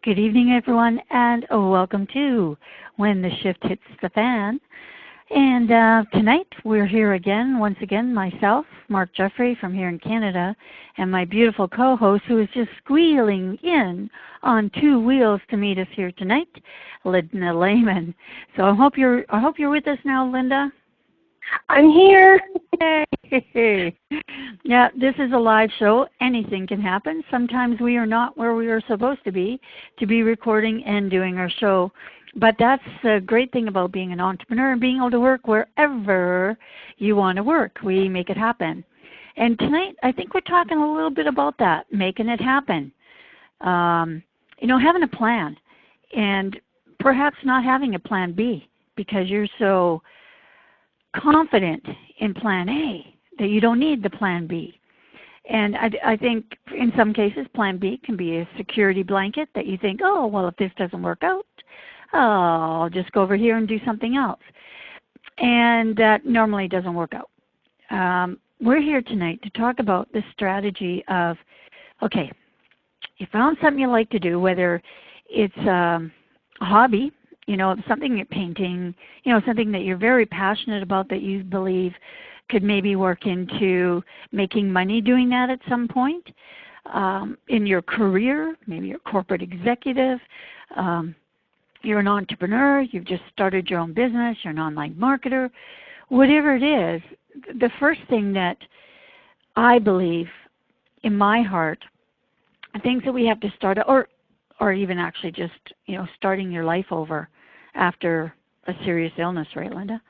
Good evening, everyone, and welcome to When the Shift Hits the Fan. And tonight we're here again, once again, myself, Mark Jeffrey from here in Canada, and my beautiful co-host who is just squealing in on two wheels to meet us here tonight, Linda Lehman. So I hope you're with us now, Linda. I'm here. Yay. Yeah, this is a live show. Anything can happen. Sometimes we are not where we are supposed to be recording and doing our show. But that's the great thing about being an entrepreneur and being able to work wherever you want to work. We make it happen. And tonight, I think we're talking a little bit about that, making it happen. Having a plan and perhaps not having a plan B because you're so confident in plan A that you don't need the plan B. And I think in some cases plan B can be a security blanket that you think, oh, well, if this doesn't work out, I'll just go over here and do something else. And that normally doesn't work out. We're here tonight to talk about the strategy of, okay, you found something you like to do, whether it's a hobby, something you're painting, something that you're very passionate about that you believe could maybe work into making money doing that at some point. In your career, maybe you're a corporate executive, you're an entrepreneur, you've just started your own business, you're an online marketer, whatever it is, the first thing that I believe in my heart, things that we have to start, or even actually just, starting your life over after a serious illness, right, Linda?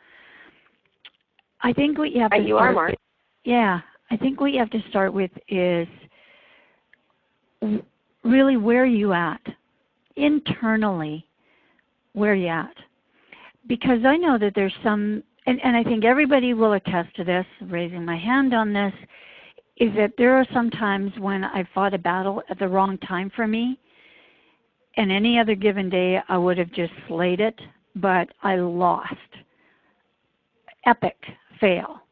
I think what you have to you are, Mark. Yeah, I think what you have to start with is really where are you at? Internally, where are you at? Because I know that there's some, and I think everybody will attest to this, raising my hand on this, is that there are some times when I fought a battle at the wrong time for me, and any other given day I would have just slayed it, but I lost. Epic fail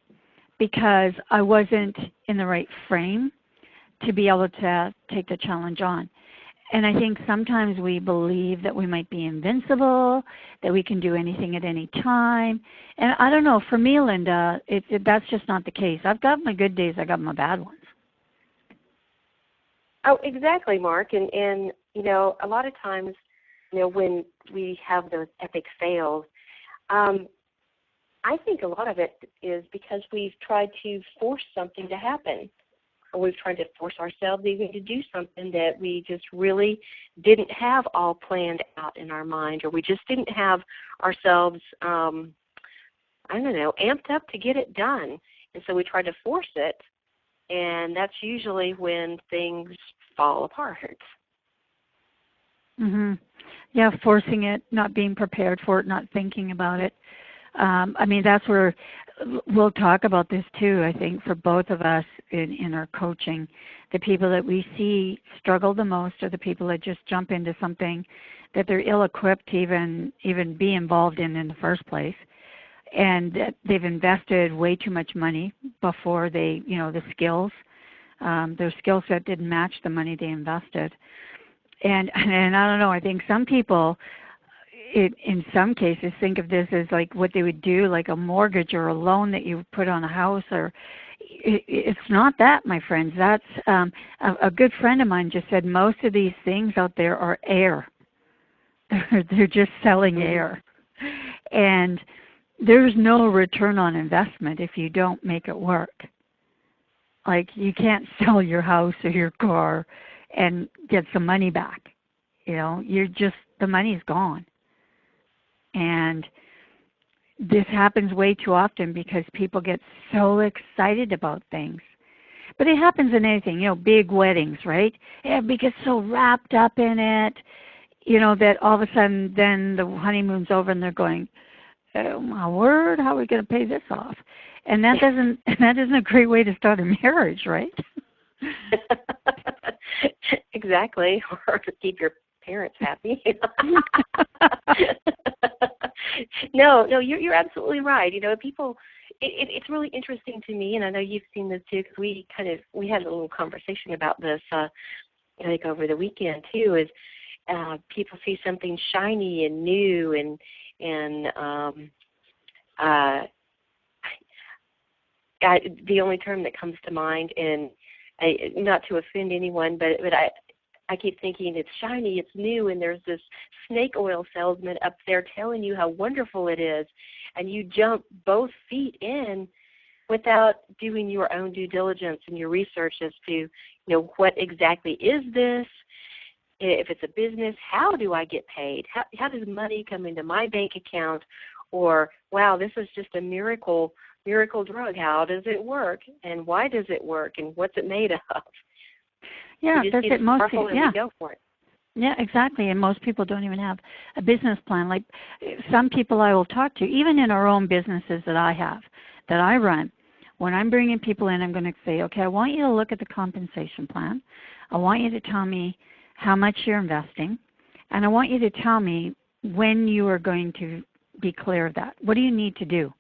because I wasn't in the right frame to be able to take the challenge on. And I think sometimes we believe that we might be invincible, that we can do anything at any time. And I don't know, for me, Linda, that's just not the case. I've got my good days, I got my bad ones. Oh, exactly, Mark. And a lot of times, when we have those epic fails, I think a lot of it is because we've tried to force something to happen. Or we've tried to force ourselves even to do something that we just really didn't have all planned out in our mind, or we just didn't have ourselves, amped up to get it done. And so we try to force it, and that's usually when things fall apart. Mhm. Yeah, forcing it, not being prepared for it, not thinking about it. That's where we'll talk about this too, I think, for both of us in our coaching. The people that we see struggle the most are the people that just jump into something that they're ill-equipped to even be involved in the first place. And they've invested way too much money before they, the skills. Their skill set didn't match the money they invested. And I don't know, I think some people, in some cases, think of this as like what they would do, like a mortgage or a loan that you would put on a house. Or it's not that, my friends. That's a good friend of mine just said most of these things out there are air. They're just selling air. And there's no return on investment if you don't make it work. Like you can't sell your house or your car and get some money back. The money's gone. And this happens way too often because people get so excited about things. But it happens in anything, big weddings, right? Everybody gets so wrapped up in it, that all of a sudden then the honeymoon's over and they're going, oh my word, how are we going to pay this off? And that isn't a great way to start a marriage, right? Exactly, or to keep your parents happy. No, you're absolutely right. People, it's really interesting to me, and I know you've seen this too, because we had a little conversation about this, I think over the weekend too. Is people see something shiny and new the only term that comes to mind, and not to offend anyone, but I keep thinking it's shiny, it's new, and there's this snake oil salesman up there telling you how wonderful it is, and you jump both feet in without doing your own due diligence and your research as to, what exactly is this? If it's a business, how do I get paid? How does money come into my bank account? Or, wow, this is just a miracle drug. How does it work? And why does it work? And what's it made of? Yeah, that's it. Most people, we go for it. Yeah, exactly. And most people don't even have a business plan. Like some people I will talk to, even in our own businesses that I run, when I'm bringing people in, I'm going to say, okay, I want you to look at the compensation plan. I want you to tell me how much you're investing, and I want you to tell me when you are going to be clear of that. What do you need to do?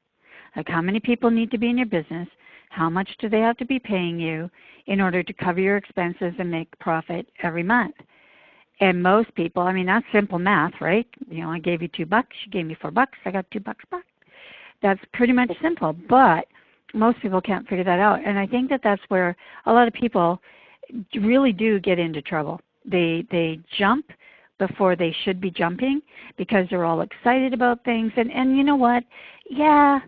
Like how many people need to be in your business? How much do they have to be paying you in order to cover your expenses and make profit every month? And most people, I mean, that's simple math, right? I gave you $2, you gave me $4, I got $2 back. That's pretty much simple, but most people can't figure that out. And I think that that's where a lot of people really do get into trouble. They jump before they should be jumping because they're all excited about things. And you know what? Yeah,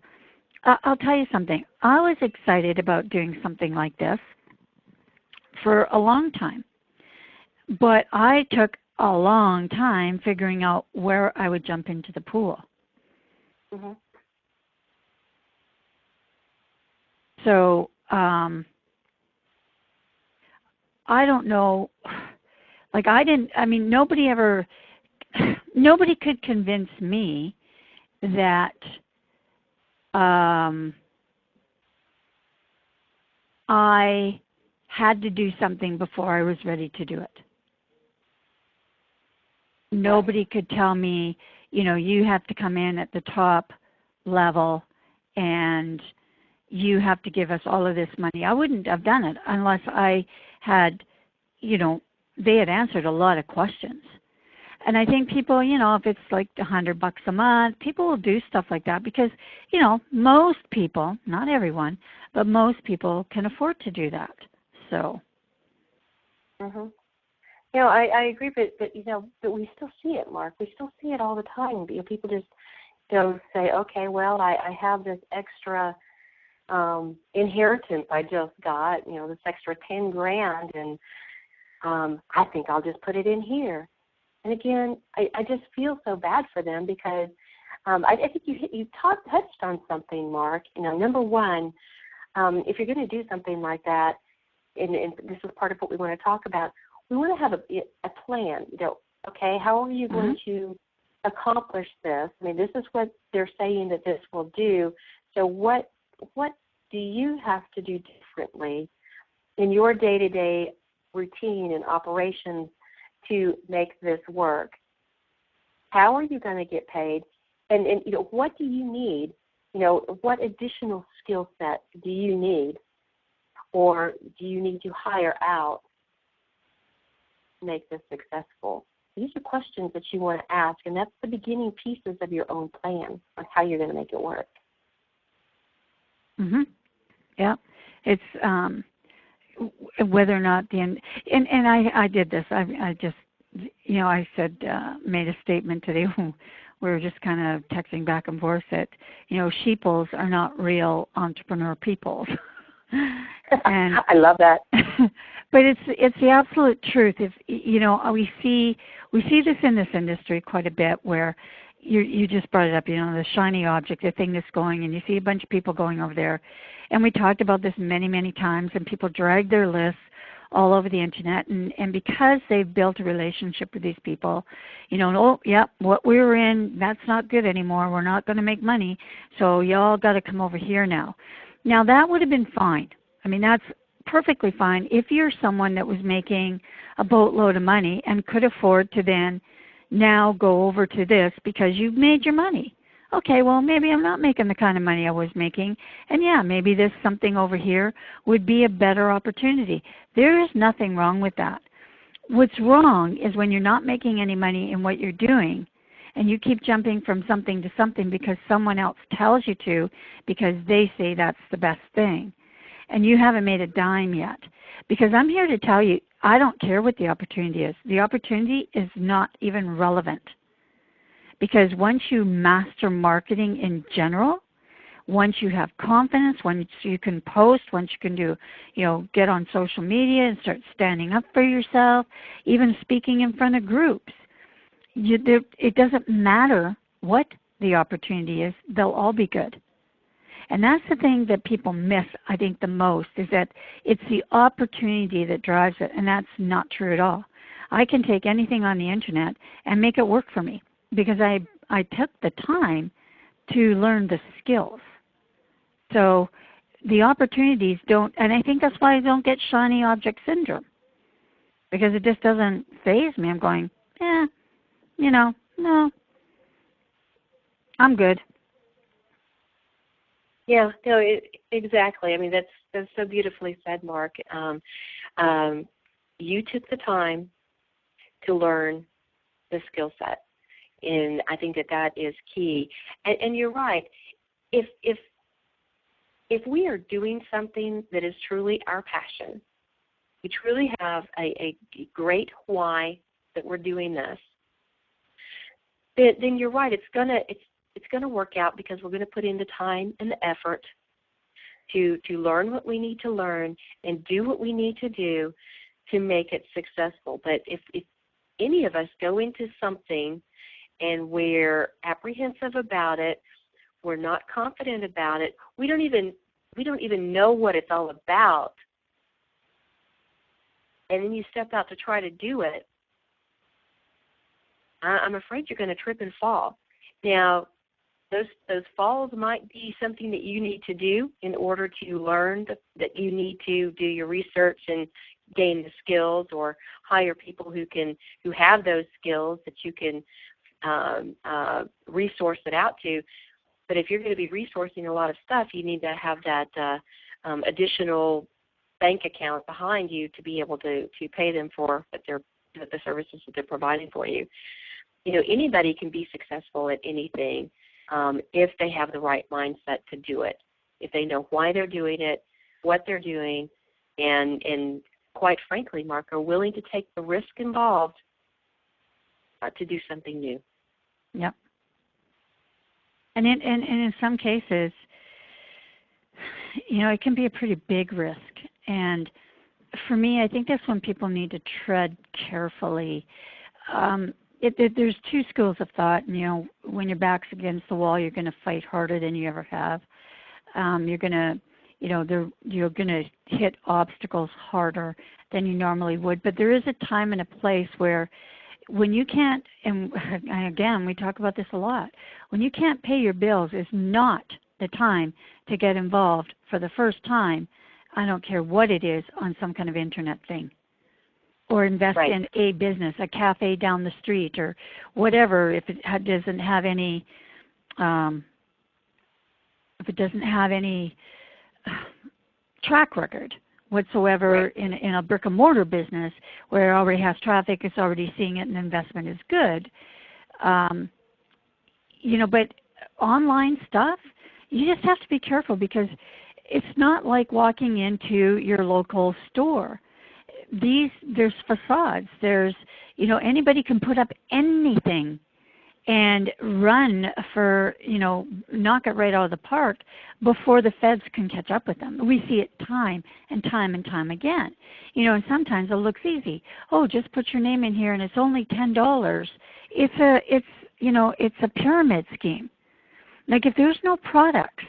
I'll tell you something. I was excited about doing something like this for a long time. But I took a long time figuring out where I would jump into the pool. Mm-hmm. So I don't know. Like nobody could convince me that I had to do something before I was ready to do it. Nobody could tell me, you have to come in at the top level and you have to give us all of this money. I wouldn't have done it unless I had, they had answered a lot of questions. And I think people, if it's like $100 a month, people will do stuff like that because, most people, not everyone, but most people can afford to do that. So. Mm-hmm. I agree, but we still see it, Mark. We still see it all the time. People just say, okay, well, I have this extra inheritance I just got, this extra $10,000, and I think I'll just put it in here. And again, I just feel so bad for them because I think you touched on something, Mark. Number one, if you're going to do something like that, and this is part of what we want to talk about, we want to have a plan. Okay, how are you going to accomplish this? I mean, this is what they're saying that this will do. So what do you have to do differently in your day-to-day routine and operations to make this work? How are you going to get paid? And what do you need? What additional skill set do you need? Or do you need to hire out to make this successful? These are questions that you want to ask, and that's the beginning pieces of your own plan on how you're going to make it work. Mhm. Yeah. It's whether or not and I did this. I just I said made a statement today. We were just kind of texting back and forth that sheeples are not real entrepreneur peoples. And I love that. But it's the absolute truth. If we see this in this industry quite a bit, where you just brought it up, the shiny object, the thing that's going, and you see a bunch of people going over there. And we talked about this many, many times, and people drag their lists all over the internet, and because they've built a relationship with these people, oh, yeah, what we were in, that's not good anymore. We're not going to make money, so y'all got to come over here now. Now, that would have been fine. I mean, that's perfectly fine if you're someone that was making a boatload of money and could afford to then now go over to this because you've made your money. Okay, well, maybe I'm not making the kind of money I was making, and yeah, maybe this something over here would be a better opportunity. There is nothing wrong with that. What's wrong is when you're not making any money in what you're doing and you keep jumping from something to something because someone else tells you to, because they say that's the best thing, and you haven't made a dime yet. Because I'm here to tell you, I don't care what the opportunity is. The opportunity is not even relevant. Because once you master marketing in general, once you have confidence, once you can post, once you can do, get on social media and start standing up for yourself, even speaking in front of groups, it doesn't matter what the opportunity is, they'll all be good. And that's the thing that people miss, I think, the most, is that it's the opportunity that drives it, and that's not true at all. I can take anything on the internet and make it work for me because I took the time to learn the skills. So the opportunities don't, and I think that's why I don't get shiny object syndrome, because it just doesn't faze me. I'm going, no, I'm good. Yeah, no, exactly. I mean, that's so beautifully said, Mark. You took the time to learn the skill set, and I think that is key. And you're right. If we are doing something that is truly our passion, we truly have a great why that we're doing this, then you're right. It's gonna work out because we're going to put in the time and the effort to learn what we need to learn and do what we need to do to make it successful. But if any of us go into something and we're apprehensive about it, we're not confident about it, we don't even know what it's all about, and then you step out to try to do it, I'm afraid you're going to trip and fall. Now, those falls might be something that you need to do in order to learn that you need to do your research and gain the skills, or hire people who have those skills that you can resource it out to. But if you're going to be resourcing a lot of stuff, you need to have that additional bank account behind you to be able to pay them for the services that they're providing for you. Anybody can be successful at anything if they have the right mindset to do it, if they know why they're doing it, what they're doing, and quite frankly, Mark, are willing to take the risk involved to do something new. Yep. And in some cases, it can be a pretty big risk. And for me, I think that's when people need to tread carefully. There's two schools of thought. When your back's against the wall, you're going to fight harder than you ever have. You're going to, you're going to hit obstacles harder than you normally would. But there is a time and a place where, when you can't, and again, we talk about this a lot, when you can't pay your bills is not the time to get involved for the first time, I don't care what it is, on some kind of internet thing. Or invest right. in a business, a cafe down the street, or whatever, if it doesn't have any track record whatsoever. Right. in a brick and mortar business where it already has traffic, it's already seeing it, and investment is good. But online stuff, you just have to be careful, because it's not like walking into your local store. There's facades. There's, anybody can put up anything and run for, knock it right out of the park before the feds can catch up with them. We see it time and time and time again. And sometimes it looks easy. Oh, just put your name in here and it's only $10. It's a pyramid scheme. Like, if there's no products,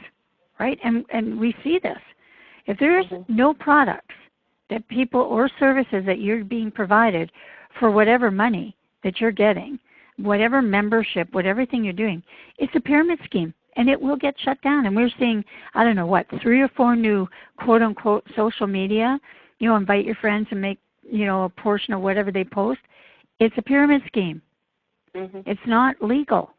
right? And we see this. If there's no products that people or services that you're being provided for whatever money that you're getting, whatever membership, whatever thing you're doing, it's a pyramid scheme, and it will get shut down. And we're seeing, 3 or 4 new quote-unquote social media, invite your friends and make, a portion of whatever they post. It's a pyramid scheme. Mm-hmm. It's not legal.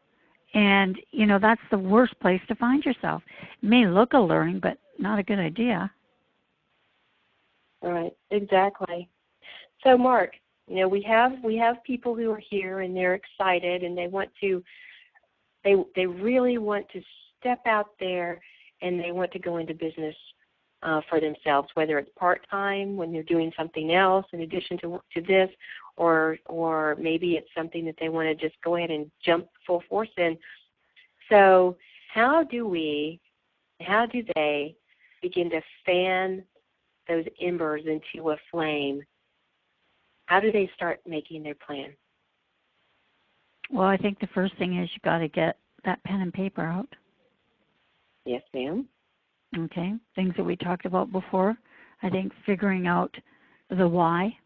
And, that's the worst place to find yourself. It may look alluring, but not a good idea. Right, exactly. So, Mark, You know, we have people who are here and they're excited and they want to, they really want to step out there and they want to go into business for themselves, whether it's part-time when they're doing something else in addition to this, or maybe it's something that they want to just go ahead and jump full force in. So how do they begin to fan those embers into a flame? How do they start making their plan? Well, I think the first thing is you got to get that pen and paper out. Yes, ma'am. Okay, things that we talked about before. I think figuring out the why.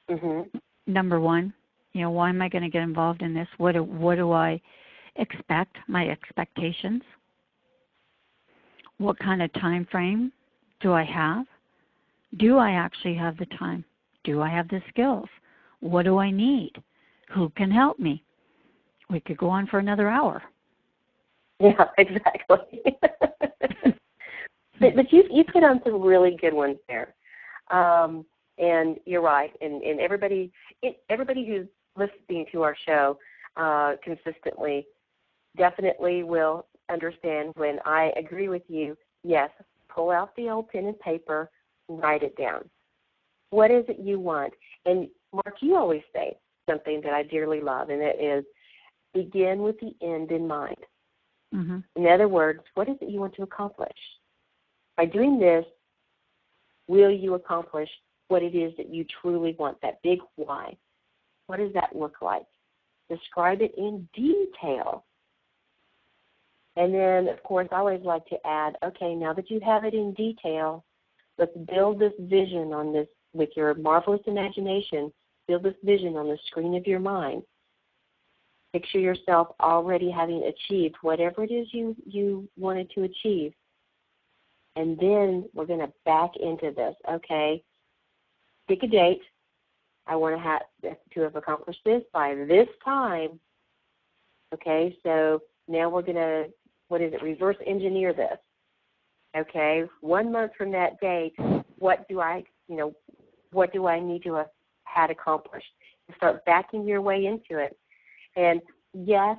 Mm-hmm. Number one, you know, why am I going to get involved in this? What do I expect? My expectations. What kind of time frame do I have? Do I actually have the time? Do I have the skills? What do I need? Who can help me? We could go on for another hour. Yeah, exactly. but you've hit on some really good ones there. And you're right. And everybody who's listening to our show consistently definitely will understand when I agree with you. Yes, pull out the old pen and paper, write it down. What is it you want? And Mark, you always say something that I dearly love, and it is begin with the end in mind. Mm-hmm. In other words, what is it you want to accomplish? By doing this, will you accomplish what it is that you truly want, that big why? What does that look like? Describe it in detail. And then, of course, I always like to add, okay, now that you have it in detail, let's build this vision on this, with your marvelous imagination, build this vision on the screen of your mind. Picture yourself already having achieved whatever it is you wanted to achieve. And then we're going to back into this. Okay, pick a date. I want to have accomplished this by this time. Okay, so now we're going to, reverse engineer this. Okay, 1 month from that date, what do I need to have had accomplished? And start backing your way into it. And yes,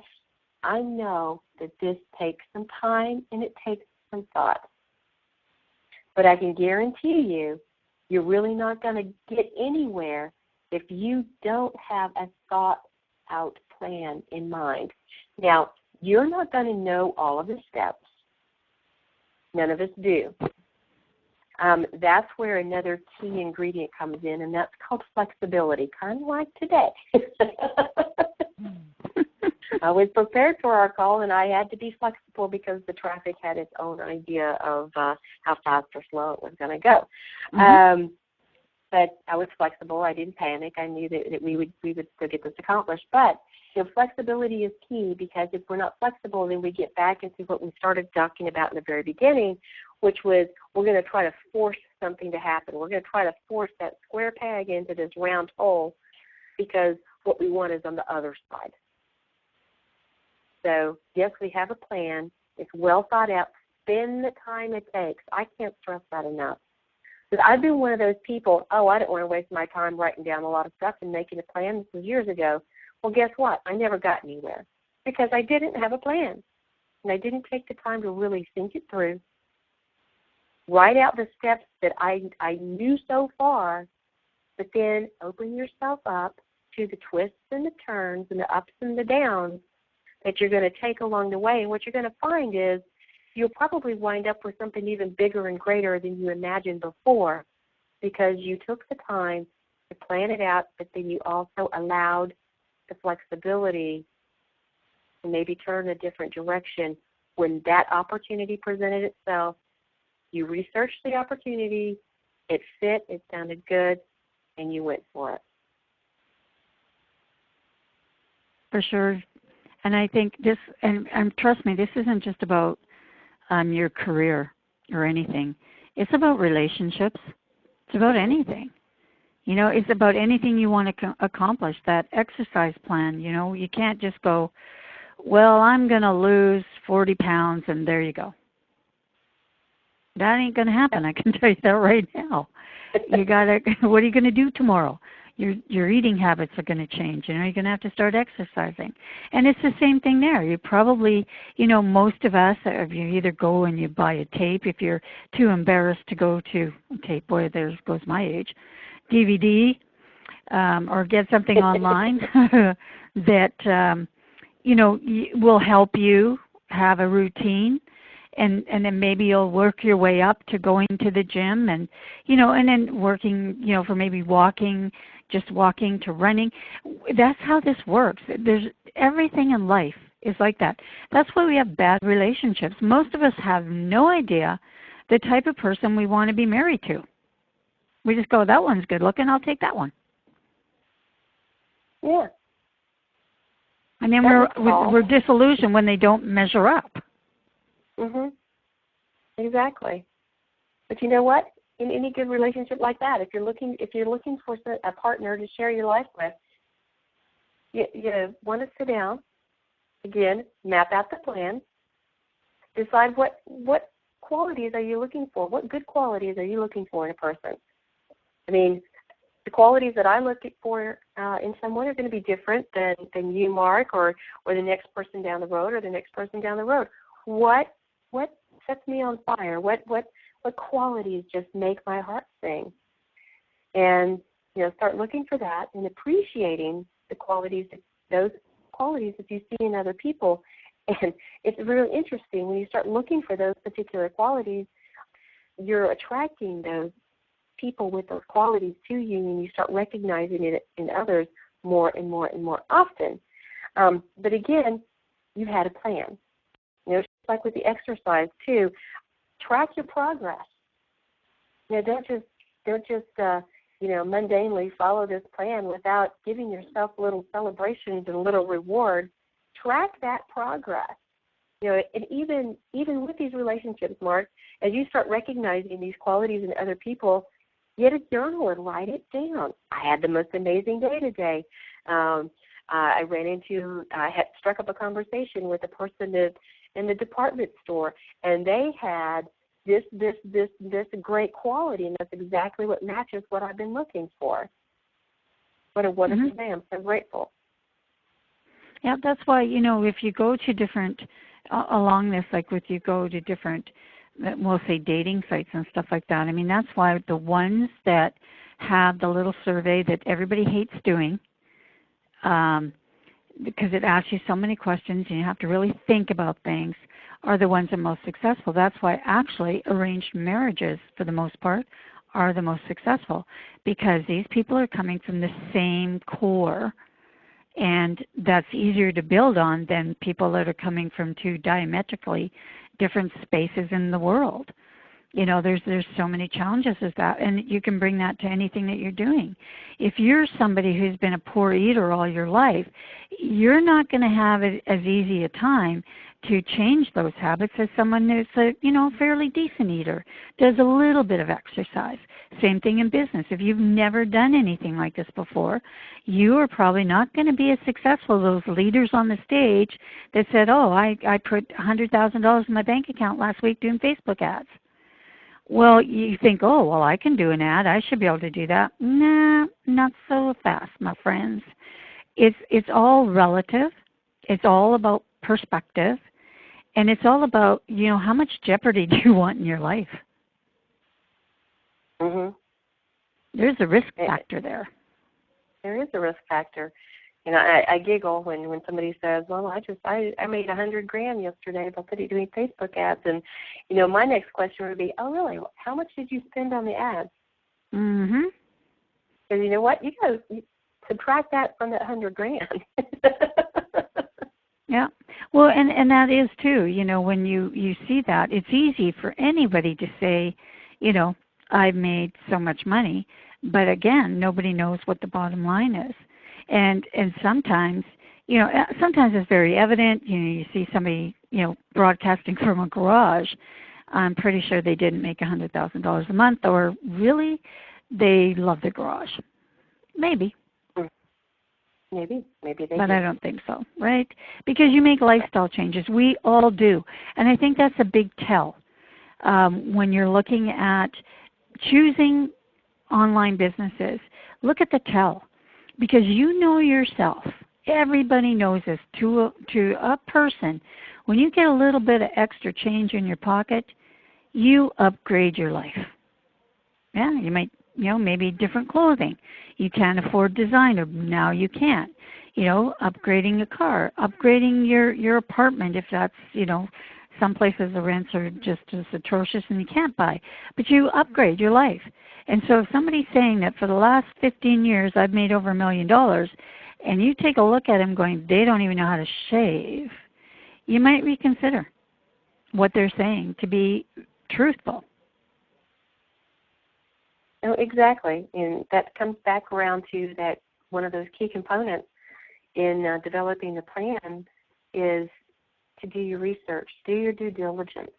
I know that this takes some time and it takes some thought. But I can guarantee you, you're really not going to get anywhere if you don't have a thought-out plan in mind. Now, you're not going to know all of the steps. None of us do. That's where another key ingredient comes in, and that's called flexibility, kind of like today. I was prepared for our call, and I had to be flexible because the traffic had its own idea of how fast or slow it was going to go. Mm-hmm. But I was flexible. I didn't panic. I knew that we would still get this accomplished. But flexibility is key, because if we're not flexible, then we get back into what we started talking about in the very beginning, which was we're going to try to force something to happen. We're going to try to force that square peg into this round hole because what we want is on the other side. So, yes, we have a plan. It's well thought out. Spend the time it takes. I can't stress that enough. Because I've been one of those people, I don't want to waste my time writing down a lot of stuff and making a plan. This was years ago. Well, guess what? I never got anywhere because I didn't have a plan. And I didn't take the time to really think it through. Write out the steps that I knew so far, but then open yourself up to the twists and the turns and the ups and the downs that you're going to take along the way. And what you're going to find is you'll probably wind up with something even bigger and greater than you imagined before, because you took the time to plan it out, but then you also allowed the flexibility to maybe turn a different direction when that opportunity presented itself. You researched the opportunity, it fit, it sounded good, and you went for it. For sure. And I think this, and trust me, this isn't just about your career or anything. It's about relationships. It's about anything. You know, it's about anything you want to accomplish, that exercise plan. You know, you can't just go, well, I'm going to lose 40 pounds and there you go. That ain't going to happen. I can tell you that right now. You gotta. What are you going to do tomorrow? Your eating habits are going to change. You're going to have to start exercising, and it's the same thing there. You probably, most of us, you either go and you buy a tape if you're too embarrassed to go to a tape. Boy, there goes my age. DVD, or get something online that will help you have a routine. And then maybe you'll work your way up to going to the gym and then working, for maybe just walking to running. That's how this works. There's everything in life is like that. That's why we have bad relationships. Most of us have no idea the type of person we want to be married to. We just go, that one's good looking, I'll take that one. Yeah. And then we're disillusioned when they don't measure up. Mhm. Exactly. But you know what? In any good relationship like that, if you're looking for a partner to share your life with, you want to sit down, again, map out the plan, decide what qualities are you looking for? What good qualities are you looking for in a person? I mean, the qualities that I look for in someone are going to be different than you, Mark, or the next person down the road, or the next person down the road. What sets me on fire? What qualities just make my heart sing? And start looking for that and appreciating those qualities that you see in other people. And it's really interesting when you start looking for those particular qualities, you're attracting those people with those qualities to you, and you start recognizing it in others more and more and more often. But again, you had a plan. Just like with the exercise too, track your progress. Don't just mundanely follow this plan without giving yourself little celebrations and little rewards. Track that progress. And even with these relationships, Mark, as you start recognizing these qualities in other people, get a journal and write it down. I had the most amazing day today. I had struck up a conversation with a person in the department store, and they had this great quality, and that's exactly what matches what I've been looking for. What a wonderful day. I'm so grateful. Yeah, that's why, if you go to different, along this, like with you go to different, we'll say dating sites and stuff like that. I mean, that's why the ones that have the little survey that everybody hates doing, because it asks you so many questions and you have to really think about things, are the ones that are most successful. That's why actually arranged marriages, for the most part, are the most successful, because these people are coming from the same core, and that's easier to build on than people that are coming from two diametrically different spaces in the world. There's so many challenges as that, and you can bring that to anything that you're doing. If you're somebody who's been a poor eater all your life, you're not going to have as easy a time to change those habits as someone who's a fairly decent eater, does a little bit of exercise. Same thing in business. If you've never done anything like this before, you are probably not going to be as successful as those leaders on the stage that said, I put $100,000 in my bank account last week doing Facebook ads. Well, you think, I can do an ad. I should be able to do that. Nah, not so fast, my friends. It's all relative. It's all about perspective. And it's all about, how much jeopardy do you want in your life? Mm-hmm. There's a risk factor there. There is a risk factor. I giggle when somebody says, "Well, I made $100,000 yesterday by doing Facebook ads," and my next question would be, "Oh, really? How much did you spend on the ads?" Mhm. Because you know what, you got to subtract that from that $100,000. Yeah. Well, and that is too. When you see that, it's easy for anybody to say, I've made so much money, but again, nobody knows what the bottom line is. And sometimes, sometimes it's very evident. You see somebody, broadcasting from a garage. I'm pretty sure they didn't make $100,000 a month, or really, they love the garage. Maybe. Maybe they but did. I don't think so, right? Because you make lifestyle changes. We all do. And I think that's a big tell when you're looking at choosing online businesses, look at the tell, because you know yourself. Everybody knows this. To a person, when you get a little bit of extra change in your pocket, you upgrade your life. Yeah, you might, maybe different clothing. You can't afford designer. Now you can. Upgrading a car, upgrading your apartment if that's, some places the rents are just as atrocious and you can't buy. But you upgrade your life. And so if somebody's saying that for the last 15 years I've made over $1 million, and you take a look at them going, they don't even know how to shave, you might reconsider what they're saying to be truthful. Oh, exactly. And that comes back around to that one of those key components in developing the plan is to do your research, do your due diligence.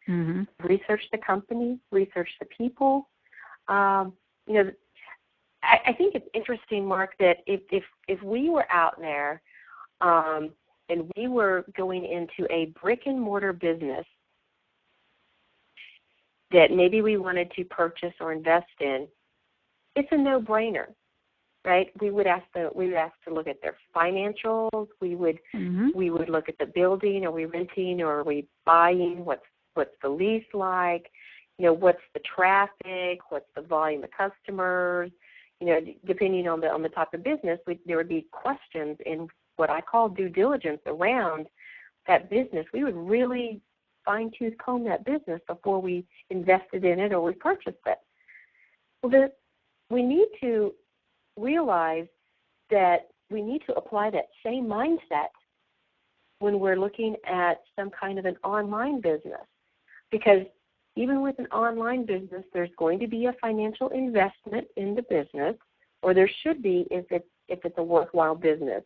Mm-hmm. Research the company, research the people. I think it's interesting, Mark, that if we were out there and we were going into a brick and mortar business that maybe we wanted to purchase or invest in, it's a no-brainer, right? We would ask to look at their financials. We would look at the building. Are we renting or are we buying? What's the lease like? What's the traffic? What's the volume of customers? Depending on the type of business, there would be questions in what I call due diligence around that business. We would really fine-tooth comb that business before we invested in it or we purchased it. Well, we need to realize that we need to apply that same mindset when we're looking at some kind of an online business. Because even with an online business, there's going to be a financial investment in the business, or there should be if it's a worthwhile business.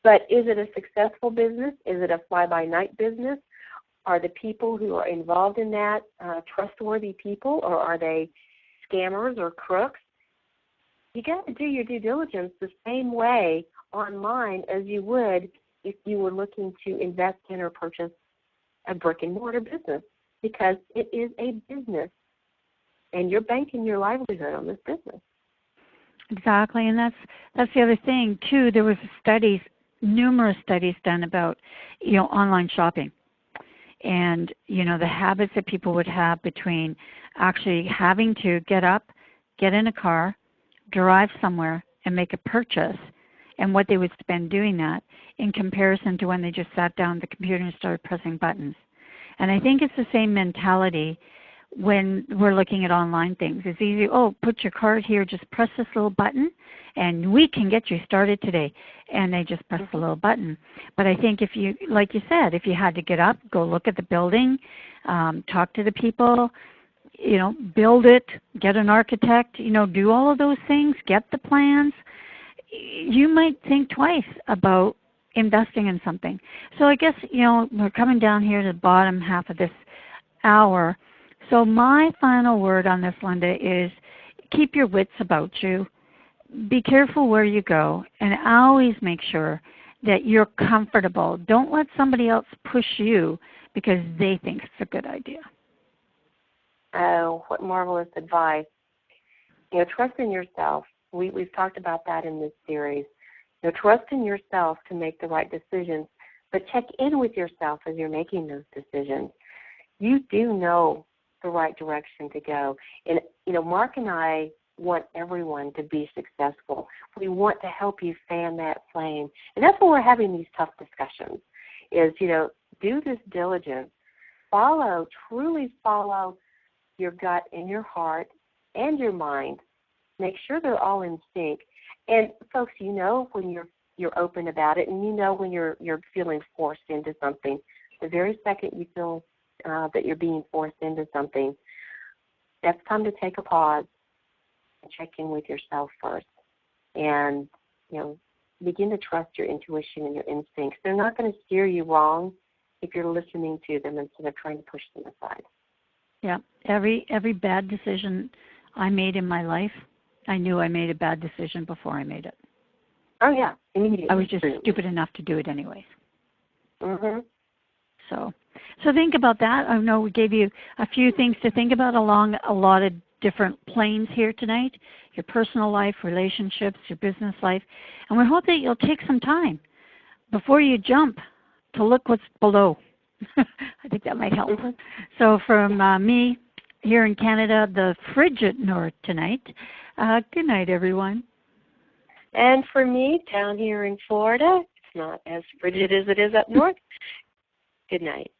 But is it a successful business? Is it a fly-by-night business? Are the people who are involved in that trustworthy people, or are they scammers or crooks? You got to do your due diligence the same way online as you would if you were looking to invest in or purchase a brick-and-mortar business, because it is a business, and you're banking your livelihood on this business. Exactly, and that's the other thing too. There was numerous studies done about online shopping, and the habits that people would have between actually having to get up, get in a car, drive somewhere, and make a purchase, and what they would spend doing that in comparison to when they just sat down at the computer and started pressing buttons. And I think it's the same mentality when we're looking at online things. It's easy, put your card here, just press this little button, and we can get you started today. And they just press the little button. But I think if you, like you said, if you had to get up, go look at the building, talk to the people, build it, get an architect, do all of those things, get the plans, you might think twice about investing in something. So I guess, we're coming down here to the bottom half of this hour. So my final word on this, Linda, is keep your wits about you. Be careful where you go, and always make sure that you're comfortable. Don't let somebody else push you because they think it's a good idea. Oh, what marvelous advice. Trust in yourself. We've talked about that in this series. Trust in yourself to make the right decisions, but check in with yourself as you're making those decisions. You do know the right direction to go. And, Mark and I want everyone to be successful. We want to help you fan that flame. And that's why we're having these tough discussions is, do this diligence. Truly follow your gut and your heart and your mind. Make sure they're all in sync. And folks, when you're open about it, and when you're feeling forced into something. The very second you feel that you're being forced into something, that's time to take a pause and check in with yourself first, and begin to trust your intuition and your instincts. They're not going to steer you wrong if you're listening to them instead of trying to push them aside. Yeah, every bad decision I made in my life, I knew I made a bad decision before I made it. Oh, yeah. Immediately. I was just stupid enough to do it anyways. Mm-hmm. So think about that. I know we gave you a few things to think about along a lot of different planes here tonight, your personal life, relationships, your business life. And we hope that you'll take some time before you jump to look what's below. I think that might help. Mm-hmm. So from me here in Canada, the frigid north tonight, good night, everyone. And for me, down here in Florida, it's not as frigid as it is up north. Good night.